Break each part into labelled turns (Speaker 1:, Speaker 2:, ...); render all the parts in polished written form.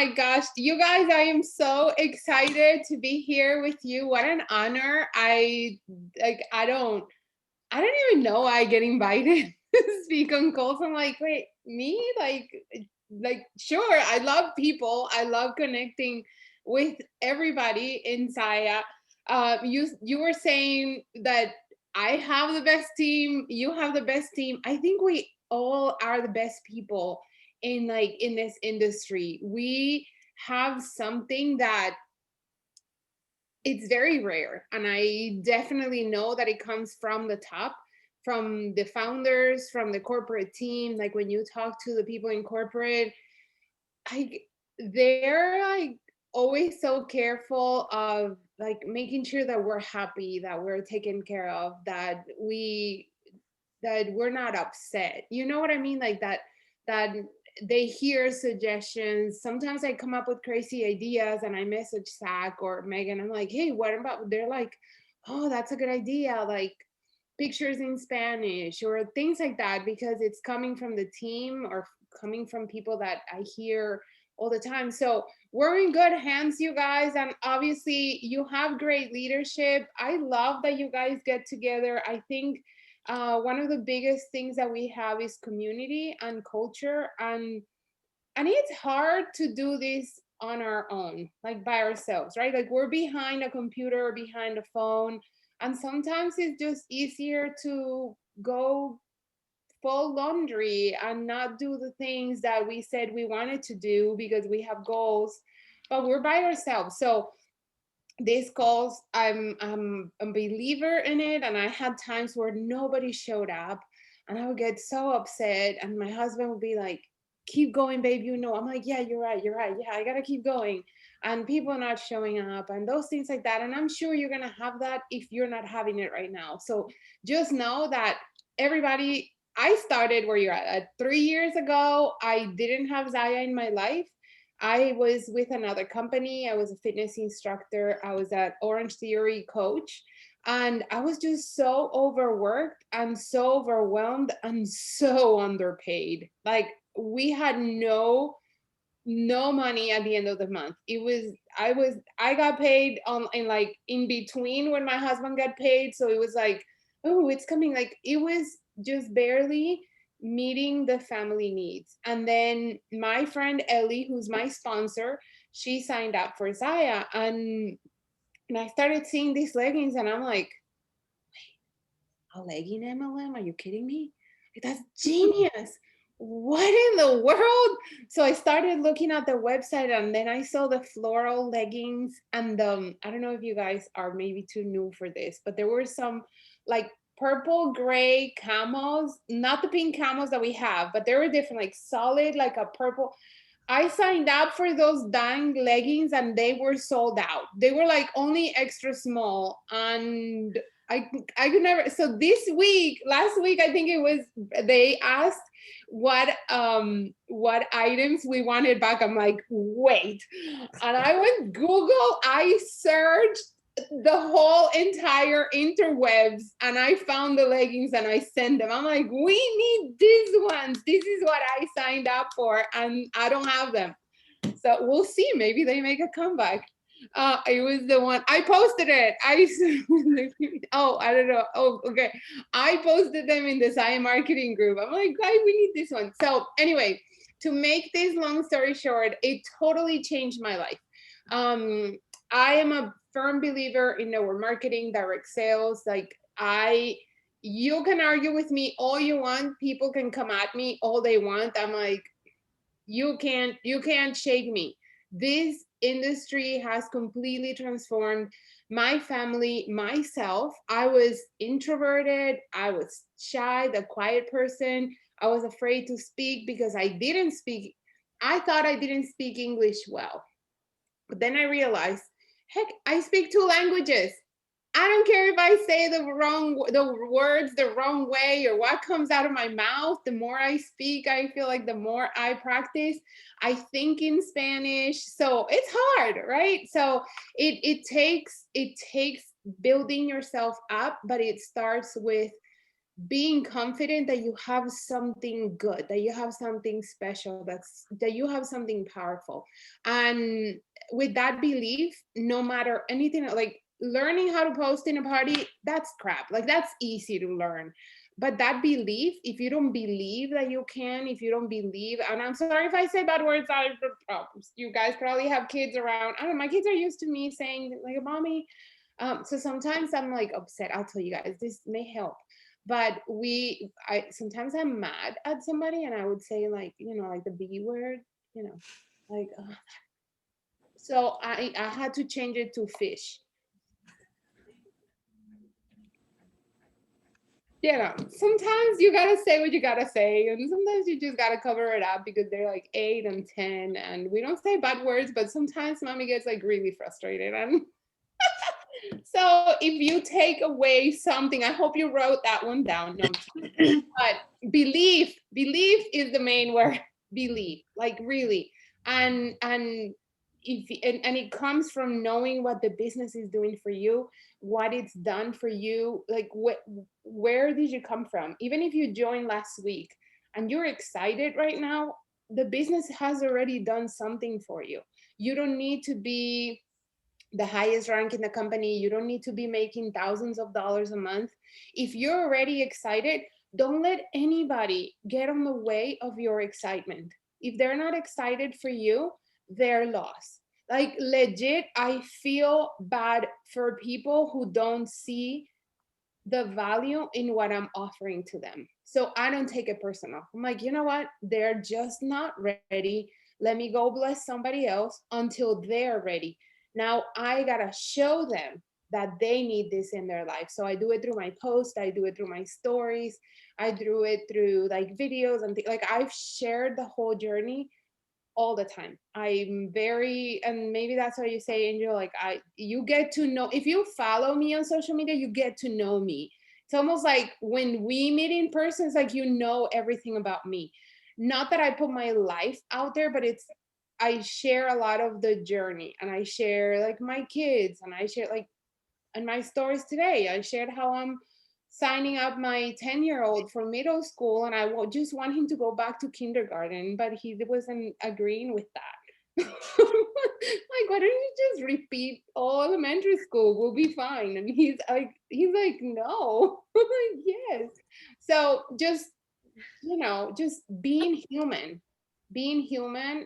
Speaker 1: My gosh, you guys, I am so excited to be here with you. What an honor. I don't even know I get invited to speak on calls. I'm like, wait, me? Like sure, I love people. I love connecting with everybody in Zyia. You were saying that I have the best team, you have the best team. I think we all are the best people in this industry. We have something that it's very rare, and I definitely know that it comes from the top, from the founders, from the corporate team. Like when you talk to the people in corporate, I they're like always so careful of like making sure that we're happy, that we're taken care of, that we're not upset. You know what I mean? Like that they hear suggestions. Sometimes I come up with crazy ideas and I message Zach or Megan. I'm like, hey, what about? They're like, oh, that's a good idea. Like pictures in Spanish or things like that, because it's coming from the team or coming from people that I hear all the time. So we're in good hands, you guys. And obviously, you have great leadership. I love that you guys get together. I think one of the biggest things that we have is community and culture, and it's hard to do this on our own, like by ourselves, right? Like we're behind a computer or behind a phone, and sometimes it's just easier to go fold laundry and not do the things that we said we wanted to do because we have goals, but we're by ourselves. So these calls, I'm a believer in it, and I had times where nobody showed up and I would get so upset, and my husband would be like, keep going, babe, you know. I'm like, yeah, you're right, yeah, I gotta keep going. And people not showing up and those things like that, and I'm sure you're gonna have that if you're not having it right now. So just know that everybody, I started where you're at. 3 years ago, I didn't have Zyia in my life. I was with another company. I was a fitness instructor. I was an Orange Theory coach. And I was just so overworked and so overwhelmed and so underpaid. Like we had no money at the end of the month. I got paid on in like in between when my husband got paid. So it was like, oh, it's coming. Like it was just barely meeting the family needs. And then my friend Ellie, who's my sponsor, she signed up for Zyia, and I started seeing these leggings, and I'm like, a legging MLM? Are you kidding me? Like, that's genius. What in the world? So I started looking at the website, and then I saw the floral leggings. And I don't know if you guys are maybe too new for this, but there were some like purple gray camos, not the pink camos that we have, but they were different, like solid, like a purple. I signed up for those dang leggings and they were sold out. They were like only extra small, and I could never. So this week, last week, I think it was, they asked what items we wanted back. I'm like, wait. And I went Google, I searched the whole entire interwebs, and I found the leggings and I sent them. I'm like, we need these ones. This is what I signed up for, and I don't have them. So we'll see. Maybe they make a comeback. It was the one I posted it. Oh, I don't know. Oh, okay. I posted them in the Zyia marketing group. I'm like, guys, we need this one. So anyway, to make this long story short, it totally changed my life. Um, I am a firm believer in network marketing, direct sales. You can argue with me all you want. People can come at me all they want. I'm like, you can't shake me. This industry has completely transformed my family, myself. I was introverted, I was shy, the quiet person. I was afraid to speak because I thought I didn't speak English well. But then I realized, heck, I speak two languages. I don't care if I say the words the wrong way or what comes out of my mouth. The more I speak, I feel like the more I practice. I think in Spanish, so it's hard, right? So it takes building yourself up, but it starts with being confident that you have something good, that you have something special, that you have something powerful. And with that belief, no matter anything, like learning how to post in a party, that's crap. Like that's easy to learn. But that belief, if you don't believe that you can, if you don't believe, and I'm sorry if I say bad words, you guys probably have kids around. I don't know, my kids are used to me saying like, mommy. So sometimes I'm like upset. I'll tell you guys, this may help. But I sometimes I'm mad at somebody and I would say like, like the B word, like, so I had to change it to fish. Sometimes you gotta say what you gotta say, and sometimes you just gotta cover it up because they're like 8 and 10, and we don't say bad words, but sometimes mommy gets like really frustrated. And so if you take away something, I hope you wrote that one down. No, but belief is the main word. Belief, like really. And and it comes from knowing what the business is doing for you, what it's done for you, like where did you come from. Even if you joined last week and you're excited right now, the business has already done something for you. You don't need to be the highest rank in the company. You don't need to be making thousands of dollars a month. If you're already excited, don't let anybody get on the way of your excitement. If they're not excited for you, they're lost. Like legit, I feel bad for people who don't see the value in what I'm offering to them. So I don't take it personal. I'm like, you know what? They're just not ready. Let me go bless somebody else until they're ready. Now I gotta show them that they need this in their life. So I do it through my post, I do it through my stories, I do it through like videos and like I've shared the whole journey all the time. I'm very, and maybe that's why you say, Angel, like you get to know, if you follow me on social media, you get to know me. It's almost like when we meet in person, it's like you know everything about me. Not that I put my life out there, but I share a lot of the journey, and I share like my kids, and I share like in my stories today, I shared how I'm signing up my 10-year-old for middle school, and I just want him to go back to kindergarten, but he wasn't agreeing with that. Like, why don't you just repeat all elementary school? We'll be fine. And he's like, no. Like, yes. So just being human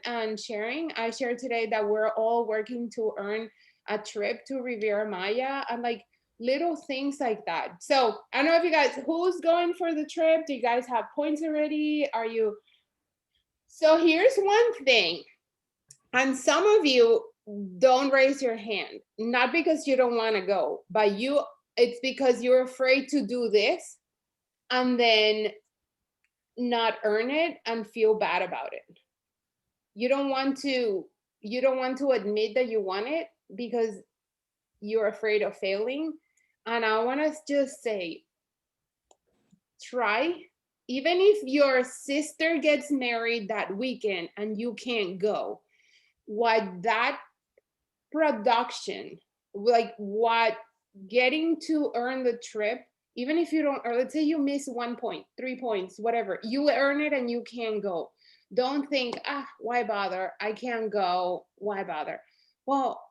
Speaker 1: and sharing. I shared today that we're all working to earn a trip to Riviera Maya, and like little things like that. So I don't know if you guys, who's going for the trip? Do you guys have points already? Are you? So here's one thing, and some of you don't raise your hand, not because you don't want to go, but it's because you're afraid to do this and then not earn it and feel bad about it. You don't want to admit that you want it because you're afraid of failing. And I want to just say, try. Even if your sister gets married that weekend and you can't go, what that production, like what getting to earn the trip, even if you don't, or let's say you miss 1 point, 3 points, whatever, you earn it and you can't go. Don't think, why bother? I can't go. Why bother? Well,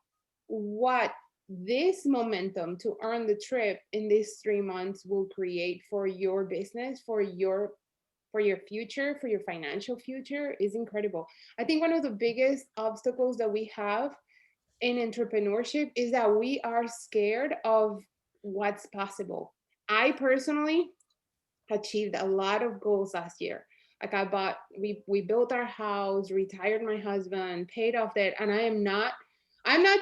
Speaker 1: what this momentum to earn the trip in these 3 months will create for your business, for your future, for your financial future is incredible. I think one of the biggest obstacles that we have in entrepreneurship is that we are scared of what's possible. I personally achieved a lot of goals last year. Like we built our house, retired my husband, paid off debt, and I'm not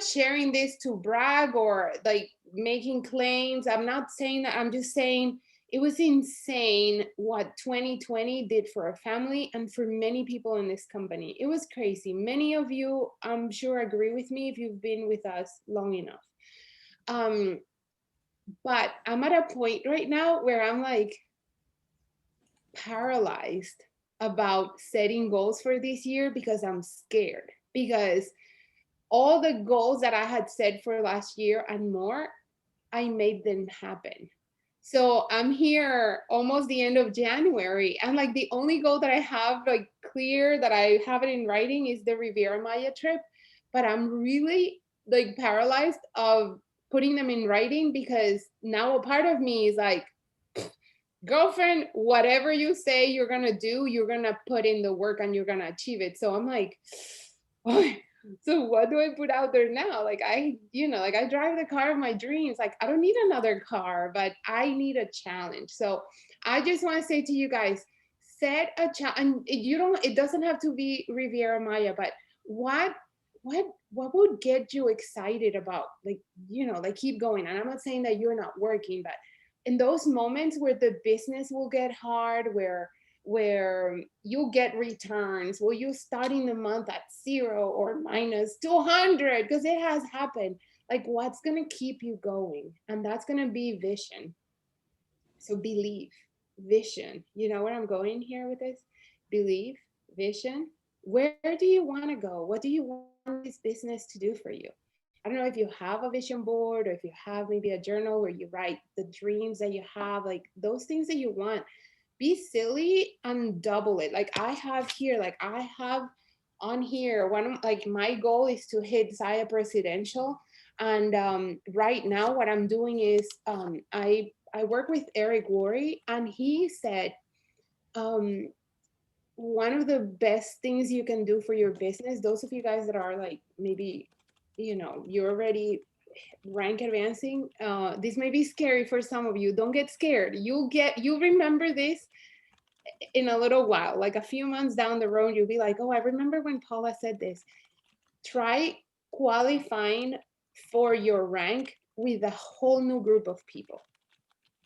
Speaker 1: sharing this to brag or like making claims. I'm not saying that. I'm just saying it was insane what 2020 did for our family and for many people in this company. It was crazy. Many of you, I'm sure, agree with me if you've been with us long enough. But I'm at a point right now where I'm like paralyzed about setting goals for this year because I'm scared. Because all the goals that I had set for last year and more, I made them happen. So I'm here almost the end of January. And like the only goal that I have like clear that I have it in writing is the Riviera Maya trip. But I'm really like paralyzed of putting them in writing because now a part of me is like, girlfriend, whatever you say you're gonna do, you're gonna put in the work and you're gonna achieve it. So I'm like, oh, so what do I put out there now? Like like I drive the car of my dreams. Like I don't need another car, but I need a challenge. So I just want to say to you guys, set a challenge. And you don't. It doesn't have to be Riviera Maya, but what what would get you excited about like keep going. And I'm not saying that you're not working, but in those moments where the business will get hard, where you get returns, where you starting the month at 0 or minus 200, because it has happened. Like what's going to keep you going? And that's going to be vision. So believe, vision. You know where I'm going here with this? Believe, vision. Where do you want to go? What do you want this business to do for you? I don't know if you have a vision board or if you have maybe a journal where you write the dreams that you have, like those things that you want. Be silly and double it. Like I have here, like I have on here, one of like my goal is to hit Zyia Presidential. And right now what I'm doing is I work with Eric Worre, and he said um, one of the best things you can do for your business, those of you guys that are like maybe, you're already rank advancing, this may be scary for some of you. Don't get scared. You'll remember this in a little while, like a few months down the road, you'll be like, oh, I remember when Paula said this. Try qualifying for your rank with a whole new group of people.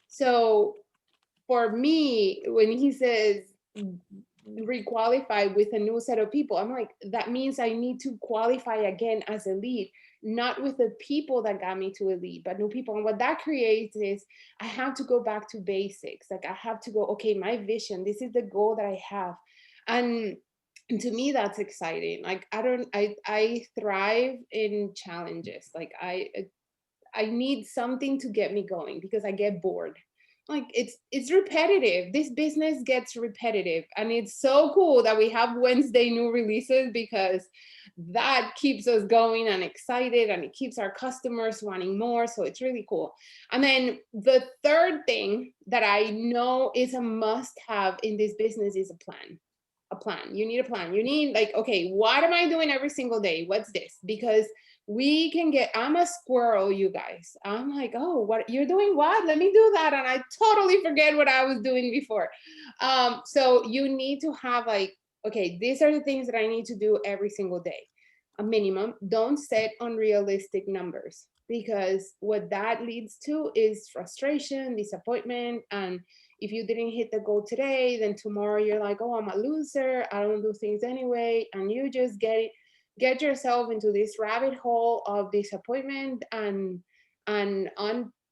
Speaker 1: So for me, when he says requalify with a new set of people, I'm like, that means I need to qualify again as a lead, not with the people that got me to a lead, but new people. And what that creates is I have to go back to basics. Like I have to go, okay, my vision, this is the goal that I have. And to me, that's exciting. Like I thrive in challenges. Like I need something to get me going because I get bored. Like it's repetitive. This business gets repetitive, and it's so cool that we have Wednesday new releases because that keeps us going and excited, and it keeps our customers wanting more. So it's really cool. And then the third thing that I know is a must have in this business is a plan. A plan. You need a plan. You need like, okay, what am I doing every single day? What's this? Because we can get, I'm a squirrel, you guys. I'm like, oh, what you're doing? What? Let me do that. And I totally forget what I was doing before. So you need to have like, okay, these are the things that I need to do every single day. A minimum. Don't set unrealistic numbers because what that leads to is frustration, disappointment, and if you didn't hit the goal today, then tomorrow you're like, oh, I'm a loser. I don't do things anyway. And you just get yourself into this rabbit hole of disappointment and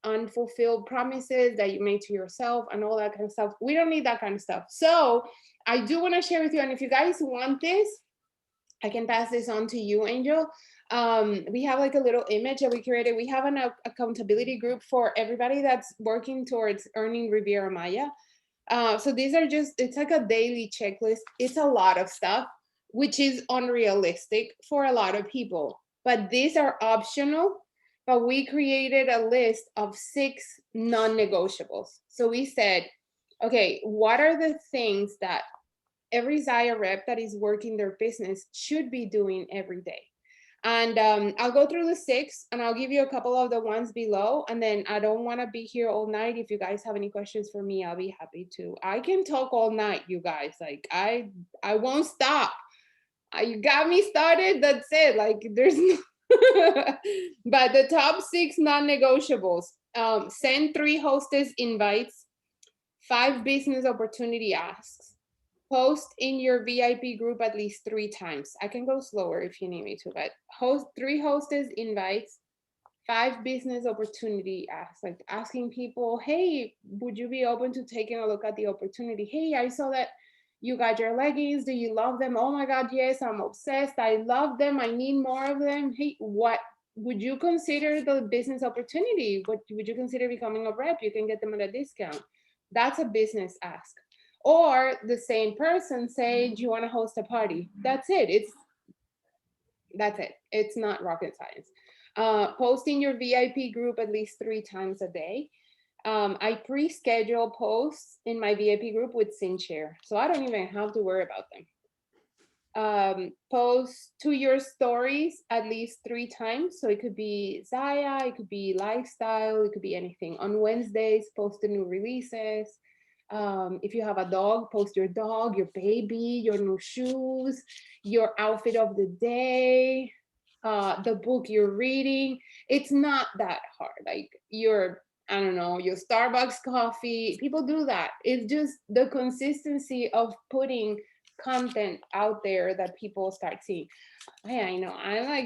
Speaker 1: unfulfilled promises that you made to yourself and all that kind of stuff. We don't need that kind of stuff. So I do want to share with you, and if you guys want this, I can pass this on to you, Angel. We have like a little image that we created. We have an accountability group for everybody that's working towards earning Riviera Maya. So these are just, it's like a daily checklist. It's a lot of stuff, which is unrealistic for a lot of people. But these are optional. But we created a list of 6 non-negotiables. So we said, okay, what are the things that every Zyia rep that is working their business should be doing every day? And I'll go through the 6 and I'll give you a couple of the ones below. And then I don't want to be here all night. If you guys have any questions for me, I'll be happy to. I can talk all night, you guys. Like I won't stop. You got me started. That's it. Like there's no but the top 6 non-negotiables. Send 3 hostess invites, 5 business opportunity asks, post in your VIP group at least 3 times. I can go slower if you need me to, but 3 hostess invites, 5 business opportunity asks, like asking people, hey, would you be open to taking a look at the opportunity? Hey, I saw that you got your leggings. Do you love them? Oh my God, yes, I'm obsessed. I love them. I need more of them. Hey, what would you consider the business opportunity? What would you consider becoming a rep? You can get them at a discount. That's a business ask. Or the same person say, do you want to host a party? That's it. That's it. It's not rocket science. Posting your VIP group at least 3 times a day. I pre-schedule posts in my VIP group with SynShare, so I don't even have to worry about them. Post to your stories at least 3 times. So it could be Zyia, it could be lifestyle, it could be anything. On Wednesdays, post the new releases. If you have a dog, post your dog, your baby, your new shoes, your outfit of the day, the book you're reading. It's not that hard. Like I don't know, your Starbucks coffee. People do that. It's just the consistency of putting content out there that people start seeing. Hey, I know. I'm like,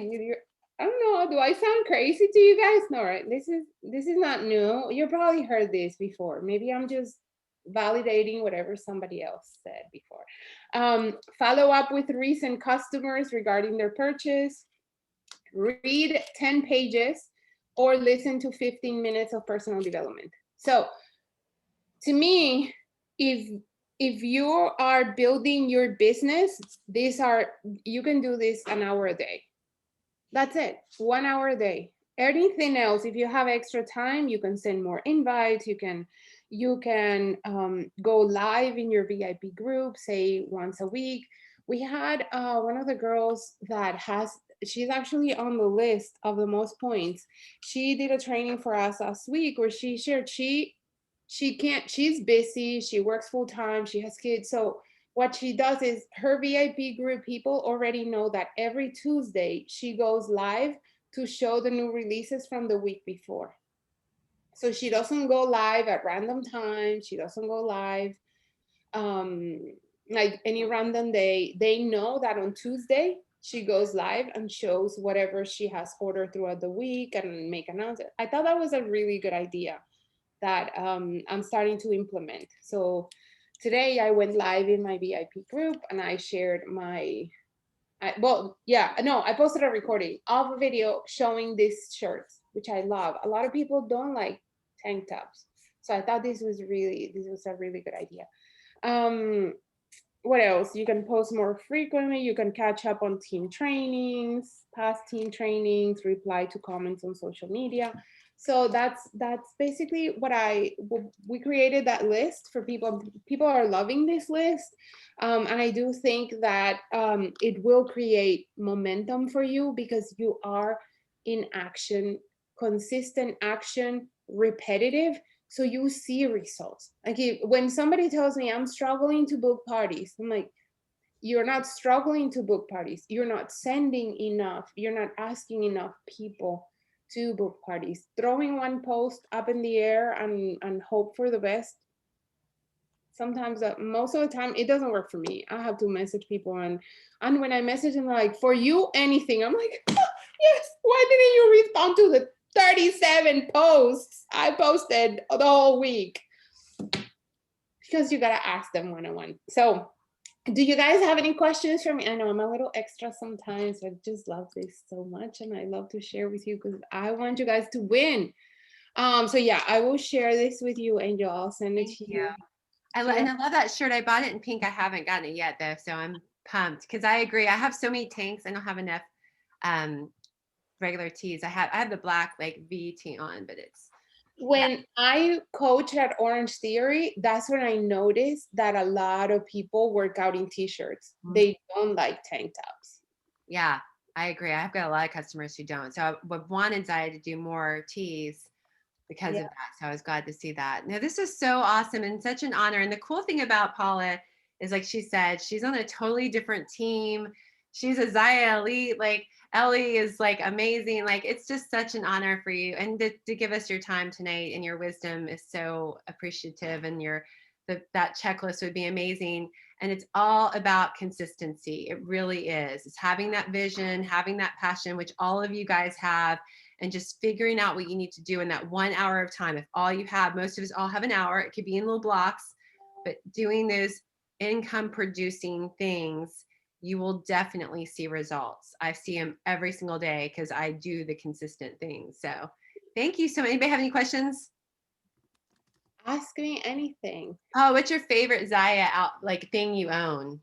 Speaker 1: I don't know. Do I sound crazy to you guys? No, right? This is not new. You probably heard this before. Maybe I'm just validating whatever somebody else said before. Follow up with recent customers regarding their purchase. Read 10 pages or listen to 15 minutes of personal development. So to me, if you are building your business, you can do this an hour a day. That's it, 1 hour a day. Anything else, if you have extra time, you can send more invites. You can go live in your VIP group, say once a week. We had one of the girls she's actually on the list of the most points. She did a training for us last week where she shared she's busy, she works full time, she has kids. So what she does is her VIP group people already know that every Tuesday she goes live to show the new releases from the week before. So she doesn't go live at random times. She doesn't go live like any random day. They know that on Tuesday she goes live and shows whatever she has ordered throughout the week and make announcements. I thought that was a really good idea that I'm starting to implement. So today I went live in my VIP group and I shared I posted a recording of a video showing these shirts, which I love. A lot of people don't like tank tops. So I thought this was a really good idea. What else? You can post more frequently. You can catch up on team trainings, past team trainings, reply to comments on social media. So that's basically we created that list for people. People are loving this list. And I do think that it will create momentum for you because you are in action, consistent action, repetitive. So you see results. Like when somebody tells me I'm struggling to book parties, I'm like, you're not struggling to book parties. You're not sending enough. You're not asking enough people to book parties. Throwing one post up in the air and hope for the best. Sometimes, most of the time, it doesn't work for me. I have to message people, and when I message them, like, for you, anything. I'm like, yes. Why didn't you respond to the 37 posts I posted the whole week? Because you gotta ask them one-on-one. So, do you guys have any questions for me? I know I'm a little extra sometimes. I just love this so much, and I love to share with you because I want you guys to win. So yeah, I will share this with you, Angel. I'll send it to you.
Speaker 2: And I love that shirt. I bought it in pink. I haven't gotten it yet though, so I'm pumped because I agree. I have so many tanks. I don't have enough regular tees. I have the black like V tee on, but it's
Speaker 1: when I coach at Orange Theory, that's when I noticed that a lot of people work out in t-shirts. They don't like tank tops.
Speaker 2: Yeah, I agree. I've got a lot of customers who don't. So I wanted Zyia to do more tees because of that. So I was glad to see that. Now, this is so awesome and such an honor. And the cool thing about Paula is, like she said, she's on a totally different team. She's a Zyia Elite. Like Ellie is like amazing. Like it's just such an honor for you. And to give us your time tonight and your wisdom is so appreciative. And that checklist would be amazing. And it's all about consistency. It really is. It's having that vision, having that passion, which all of you guys have, and just figuring out what you need to do in that 1 hour of time. If all you have, most of us all have an hour, it could be in little blocks, but doing those income producing things you will definitely see results. I see them every single day because I do the consistent things. So thank you so much. Anybody have any questions?
Speaker 1: Ask me anything.
Speaker 2: Oh, what's your favorite Zyia thing you own?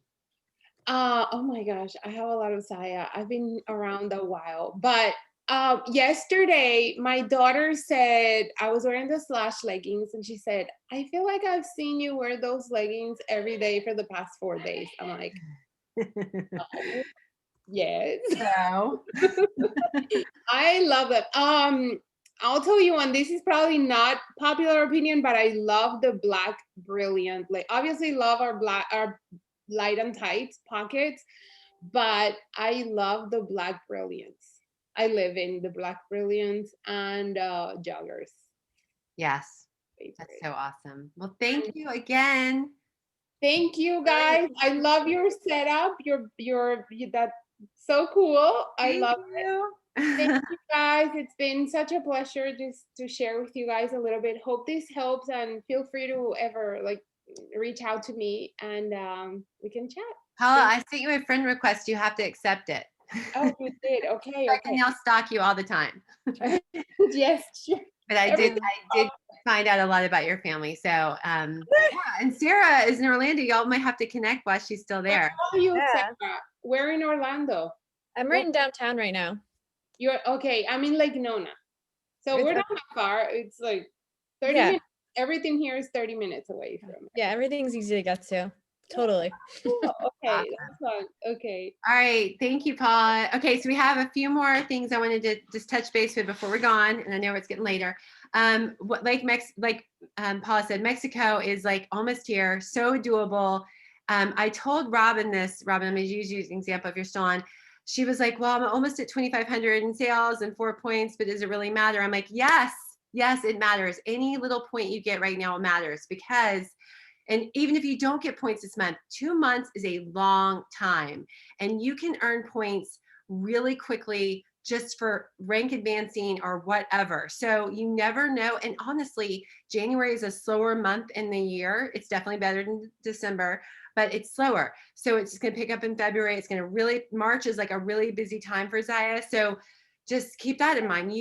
Speaker 1: Oh my gosh, I have a lot of Saya. I've been around a while, but yesterday my daughter said I was wearing the slash leggings, and she said, "I feel like I've seen you wear those leggings every day for the past 4 days." I'm like, "Oh, yes."
Speaker 2: So
Speaker 1: I love them. I'll tell you one. This is probably not popular opinion, but I love the black brilliant. Like, obviously, love our light and tight pockets, but I love the black brilliance. I live in the black brilliance and joggers.
Speaker 2: yes, that's
Speaker 1: Favorite.
Speaker 2: so awesome. Well, thank you again.
Speaker 1: Thank you guys. I love your setup. That's so cool. I
Speaker 2: Thank
Speaker 1: love.
Speaker 2: you.
Speaker 1: Thank you guys. It's been such a pleasure just to share with you guys a little bit. Hope this helps, and feel free to ever like reach out to me, and we can chat.
Speaker 2: Paula,
Speaker 1: Thank
Speaker 2: I sent you a friend request. You have to accept it.
Speaker 1: Oh, you did. Okay,
Speaker 2: I can now stalk you all the time.
Speaker 1: okay. Yes, sure.
Speaker 2: But I
Speaker 1: Every
Speaker 2: did find out a lot about your family. So yeah, and Sarah is in Orlando. Y'all might have to connect while she's still
Speaker 1: Where
Speaker 2: there.
Speaker 1: are you,
Speaker 3: Yeah.
Speaker 1: Sarah? We're in Orlando.
Speaker 3: I'm right in downtown right now.
Speaker 1: You're okay. I'm in Lake Nona. So
Speaker 3: It's
Speaker 1: we're
Speaker 3: okay.
Speaker 1: not that far. It's like 30
Speaker 3: Yeah.
Speaker 1: minutes. Everything here is 30 minutes away from.
Speaker 3: Yeah, everything's easy to get to. Totally.
Speaker 1: Cool. Okay,
Speaker 2: Awesome.
Speaker 1: that's fun. Okay.
Speaker 2: All right. Thank you, Paula. Okay, so we have a few more things I wanted to just touch base with before we're gone, and I know it's getting later. Paula said, Mexico is like almost here, so doable. I told Robin this. Robin, I'm going to use you as an example if you're still on. She was like, well, I'm almost at 2,500 in sales and 4 points, but does it really matter? I'm like, yes, it matters. Any little point you get right now matters, because and even if you don't get points this month, 2 months is a long time. And you can earn points really quickly just for rank advancing or whatever. So you never know. And honestly, January is a slower month in the year. It's definitely better than December, but it's slower. So it's just going to pick up in February. It's going to really, March is like a really busy time for Zyia. So just keep that in mind.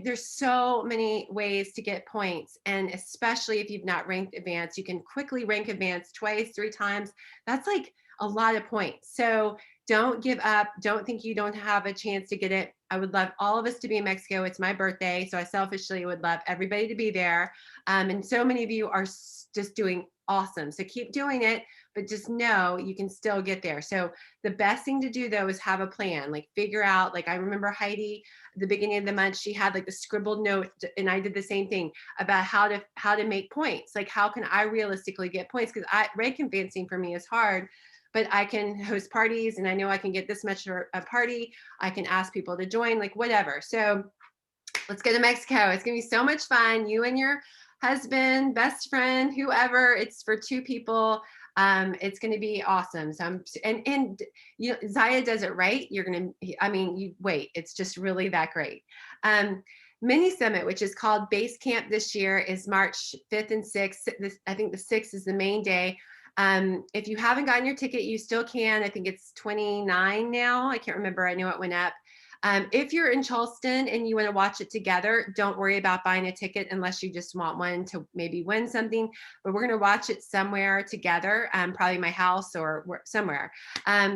Speaker 2: There's so many ways to get points. And especially if you've not ranked advanced, you can quickly rank advanced twice, 3 times. That's like a lot of points. So don't give up. Don't think you don't have a chance to get it. I would love all of us to be in Mexico. It's my birthday. So I selfishly would love everybody to be there. And so many of you are just doing awesome. So keep doing it, but just know you can still get there. So the best thing to do though is have a plan, like figure out, like I remember Heidi, at the beginning of the month, she had like the scribbled note, and I did the same thing about how to make points. Like, how can I realistically get points? Because rank advancing for me is hard, but I can host parties and I know I can get this much for a party. I can ask people to join, like whatever. So let's go to Mexico. It's gonna be so much fun. You and your husband, best friend, whoever. It's for 2 people. It's going to be awesome. So and you know, Zyia does it right. You're going to, I mean, you wait, it's just really that great. Mini Summit, which is called Base Camp this year, is March 5th and 6th. I think the 6th is the main day. If you haven't gotten your ticket, you still can. I think it's 29 now. I can't remember. I know it went up. If you're in Charleston and you want to watch it together, don't worry about buying a ticket unless you just want one to maybe win something. But we're going to watch it somewhere together, probably my house or somewhere.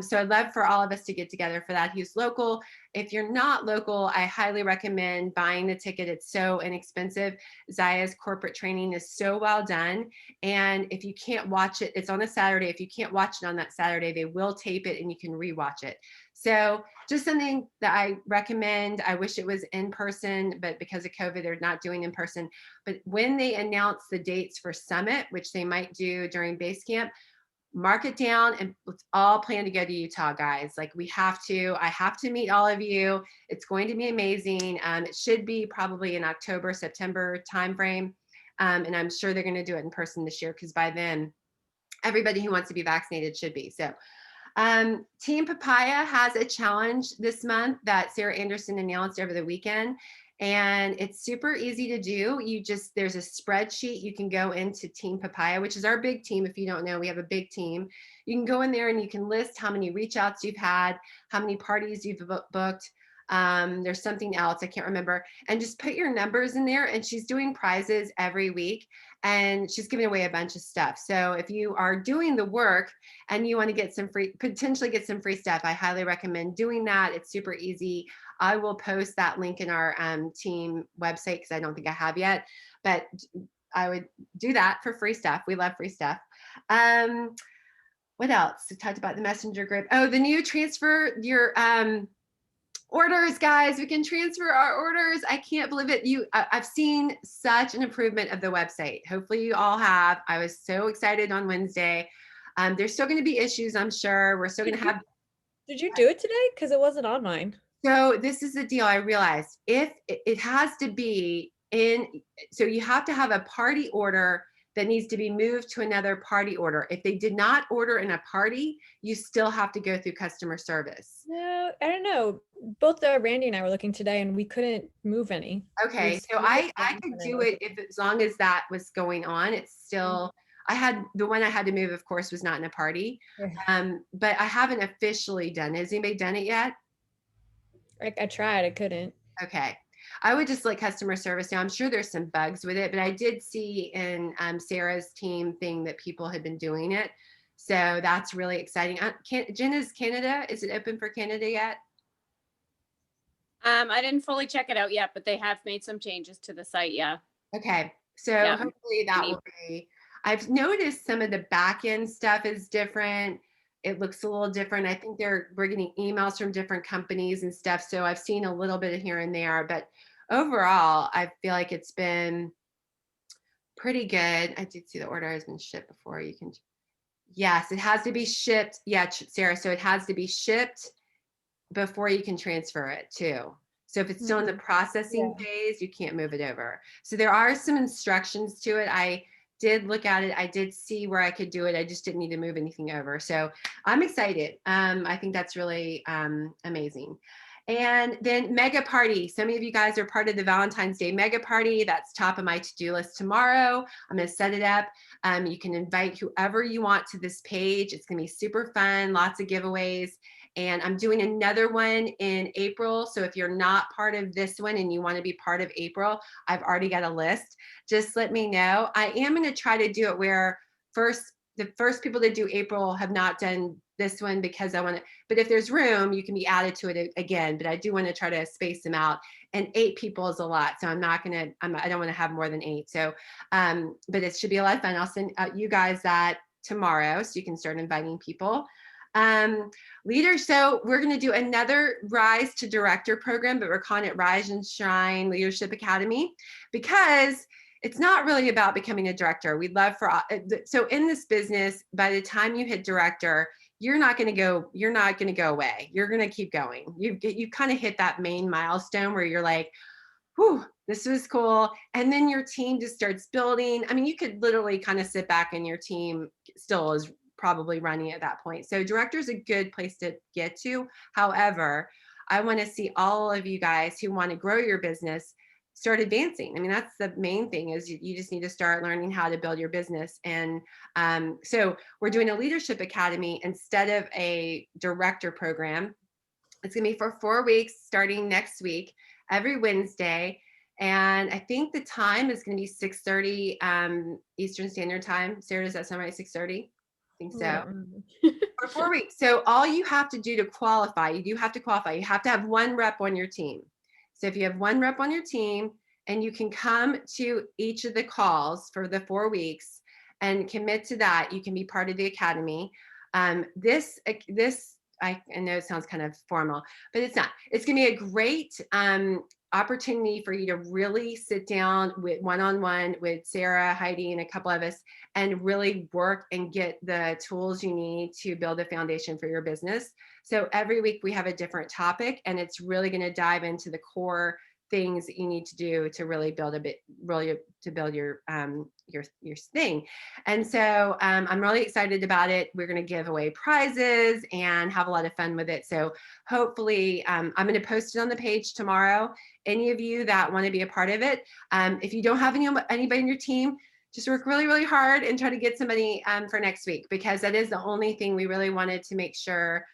Speaker 2: So I'd love for all of us to get together for that. Who's local? If you're not local, I highly recommend buying the ticket. It's so inexpensive. Zyia's corporate training is so well done. And if you can't watch it, it's on a Saturday. If you can't watch it on that Saturday, they will tape it and you can rewatch it. So just something that I recommend. I wish it was in person, but because of COVID, they're not doing in person. But when they announce the dates for Summit, which they might do during base camp, mark it down and let's all plan to go to Utah, guys. Like I have to meet all of you. It's going to be amazing. It should be probably in October, September timeframe. And I'm sure they're going to do it in person this year because by then everybody who wants to be vaccinated should be. So Team Papaya has a challenge this month that Sarah Anderson announced over the weekend. And it's super easy to do. There's a spreadsheet. You can go into Team Papaya, which is our big team. If you don't know, we have a big team. You can go in there and you can list how many reach outs you've had, how many parties you've booked. There's something else, I can't remember. And just put your numbers in there. And she's doing prizes every week. And she's giving away a bunch of stuff. So if you are doing the work and you want to get potentially get some free stuff, I highly recommend doing that. It's super easy. I will post that link in our team website because I don't think I have yet, but I would do that for free stuff. We love free stuff. What else? We talked about the messenger group. Oh, the new transfer your orders, guys. We can transfer our orders. I can't believe it. I've seen such an improvement of the website. Hopefully you all have. I was so excited on Wednesday. There's still going to be issues, I'm sure. We're still going to have.
Speaker 3: Did you do it today? Because it wasn't on mine.
Speaker 2: So this is the deal. I realized if it has to be so you have to have a party order that needs to be moved to another party order. If they did not order in a party, you still have to go through customer service.
Speaker 3: No, I don't know. Both Randy and I were looking today and we couldn't move any.
Speaker 2: Okay, so I could do it as long as that was going on. It's still, the one I had to move, of course, was not in a party. But I haven't officially done it. Has anybody done it yet?
Speaker 3: I tried, I couldn't.
Speaker 2: Okay. I would just let customer service know. I'm sure there's some bugs with it, but I did see in Sarah's team thing that people had been doing it. So that's really exciting. Jenna's Canada, is it open for Canada yet?
Speaker 4: I didn't fully check it out yet, but they have made some changes to the site. Yeah.
Speaker 2: Okay. So hopefully that will be, I've noticed some of the back end stuff is different. It looks a little different. I think we're getting emails from different companies and stuff. So I've seen a little bit of here and there, but overall, I feel like it's been pretty good. I did see the order has been shipped before. Yes, it has to be shipped. Yeah, Sarah. So it has to be shipped before you can transfer it too. So if it's still in the processing phase, you can't move it over. So there are some instructions to it. I did look at it. I did see where I could do it. I just didn't need to move anything over. So I'm excited. I think that's really amazing. And then mega party. Some of you guys are part of the Valentine's Day mega party. That's top of my to-do list tomorrow. I'm going to set it up. You can invite whoever you want to this page. It's going to be super fun. Lots of giveaways. And I'm doing another one in April. So if you're not part of this one and you want to be part of April, I've already got a list. Just let me know. I am going to try to do it where the first people that do April have not done this one because I want to, but if there's room, you can be added to it again. But I do want to try to space them out. And 8 people is a lot. So I don't want to have more than 8. So, but it should be a lot of fun. I'll send you guys that tomorrow so you can start inviting people. Leaders, so we're going to do another Rise to Director program, but we're calling it Rise and Shine Leadership Academy because it's not really about becoming a director. We'd love so in this business, by the time you hit director, you're not going to go away. You're going to keep going. You kind of hit that main milestone where you're like, whew, this was cool. And then your team just starts building. I mean, you could literally kind of sit back and your team still is probably running at that point. So director is a good place to get to. However, I want to see all of you guys who want to grow your business start advancing. I mean, that's the main thing is you just need to start learning how to build your business. And so we're doing a leadership academy instead of a director program. It's going to be for 4 weeks starting next week, every Wednesday. And I think the time is going to be 6:30 Eastern Standard Time. Sarah, does that sound right? 6:30? I think so. For 4 weeks. So all you have to do to qualify, you do have to qualify. You have to have 1 rep on your team. So if you have 1 rep on your team and you can come to each of the calls for the 4 weeks and commit to that, you can be part of the academy. This I know it sounds kind of formal, but it's not. It's going to be a great opportunity for you to really sit down with one-on-one with Sarah, Heidi, and a couple of us and really work and get the tools you need to build a foundation for your business. So every week we have a different topic and it's really going to dive into the core things that you need to do to really build your thing. And so I'm really excited about it. We're going to give away prizes and have a lot of fun with it. So hopefully I'm going to post it on the page tomorrow. Any of you that want to be a part of it, if you don't have anybody in your team, just work really, really hard and try to get somebody for next week, because that is the only thing we really wanted to make sure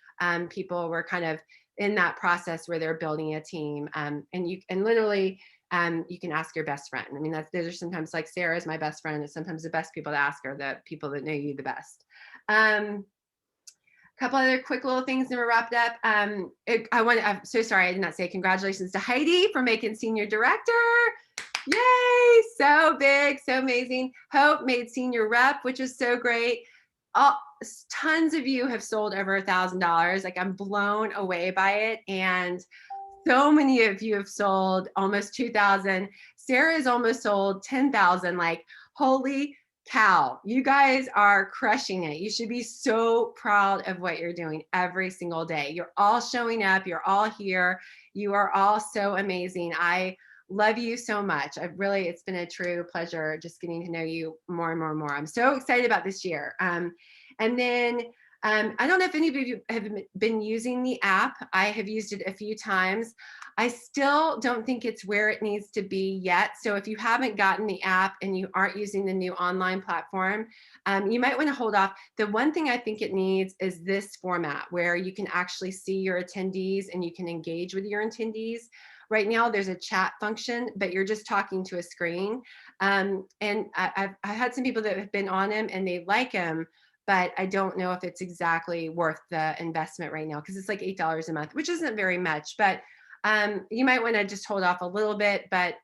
Speaker 2: people were kind of in that process where they're building a team. And literally, you can ask your best friend. I mean, those are sometimes, like Sarah is my best friend, and sometimes the best people to ask are the people that know you the best. A couple other quick little things and we're wrapped up. I'm so sorry I did not say congratulations to Heidi for making senior director. Yay, so big, so amazing. Hope made senior rep, which is so great. Tons of you have sold over $1,000. Like, I'm blown away by it. And so many of you have sold almost 2,000. Sarah has almost sold 10,000. Like, holy cow, you guys are crushing it. You should be so proud of what you're doing every single day. You're all showing up. You're all here. You are all so amazing. I love you so much. It's been a true pleasure just getting to know you more and more and more. I'm so excited about this year. And then I don't know if any of you have been using the app. I have used it a few times. I still don't think it's where it needs to be yet. So if you haven't gotten the app and you aren't using the new online platform, you might want to hold off. The one thing I think it needs is this format where you can actually see your attendees and you can engage with your attendees. Right now, there's a chat function, but you're just talking to a screen. And I've had some people that have been on them and they like them, but I don't know if it's exactly worth the investment right now, because it's like $8 a month, which isn't very much. But you might want to just hold off a little bit. But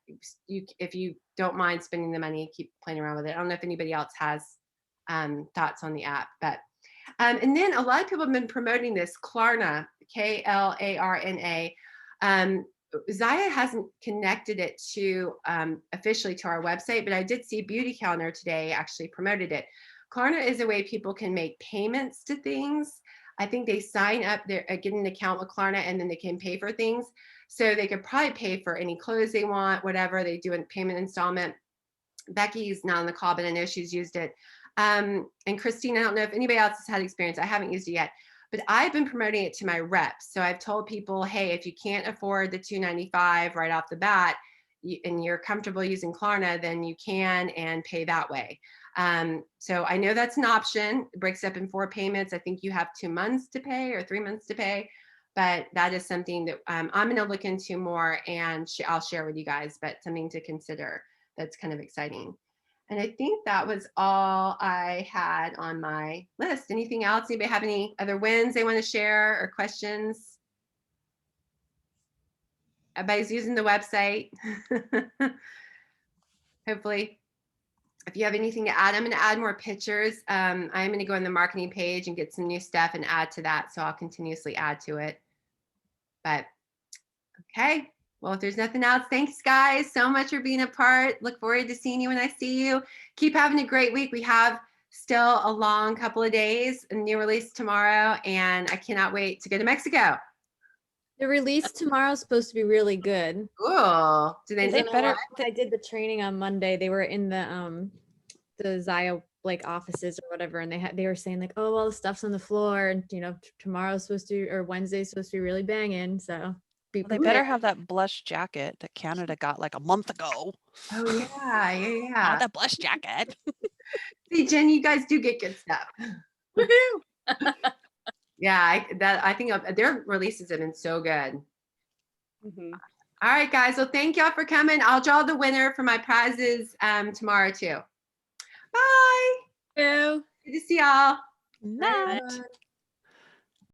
Speaker 2: if you don't mind spending the money, keep playing around with it. I don't know if anybody else has thoughts on the app, but and then a lot of people have been promoting this Klarna, Klarna. Zyia hasn't connected it to officially to our website, but I did see Beauty Calendar today actually promoted it. Klarna is a way people can make payments to things. I think they sign up, get an account with Klarna, and then they can pay for things. So they could probably pay for any clothes they want, whatever. They do a payment installment. Becky's not on the call, but I know she's used it. And Christine, I don't know if anybody else has had experience. I haven't used it yet. But I've been promoting it to my reps. So I've told people, hey, if you can't afford the $295 right off the bat, and you're comfortable using Klarna, then you can and pay that way. So I know that's an option. It breaks up in 4 payments. I think you have 2 months to pay or 3 months to pay. But that is something that I'm going to look into more, and I'll share with you guys, but something to consider that's kind of exciting. And I think that was all I had on my list. Anything else? Anybody have any other wins they want to share or questions? Everybody's using the website. Hopefully, if you have anything to add, I'm going to add more pictures. I'm going to go on the marketing page and get some new stuff and add to that. So I'll continuously add to it. But okay. Well, if there's nothing else, thanks guys so much for being a part. Look forward to seeing you when I see you. Keep having a great week. We have still a long couple of days, a new release tomorrow, and I cannot wait to go to Mexico.
Speaker 3: The release tomorrow is supposed to be really good.
Speaker 2: Cool. Do they
Speaker 3: better? I did the training on Monday. They were in the Zyia like offices or whatever, and they were saying like, oh well, the stuff's on the floor, and tomorrow's supposed to, or Wednesday's supposed to be really banging. So
Speaker 5: they better have that blush jacket that Canada got like a month ago.
Speaker 2: Oh yeah.
Speaker 5: I want that blush jacket.
Speaker 2: See, Jen, you guys do get good stuff. Woohoo! Yeah, I think their releases have been so good.
Speaker 4: Mm-hmm.
Speaker 2: All right, guys. Well, thank y'all for coming. I'll draw the winner for my prizes tomorrow too. Bye.
Speaker 4: Hello.
Speaker 2: Good to see y'all.
Speaker 5: Night.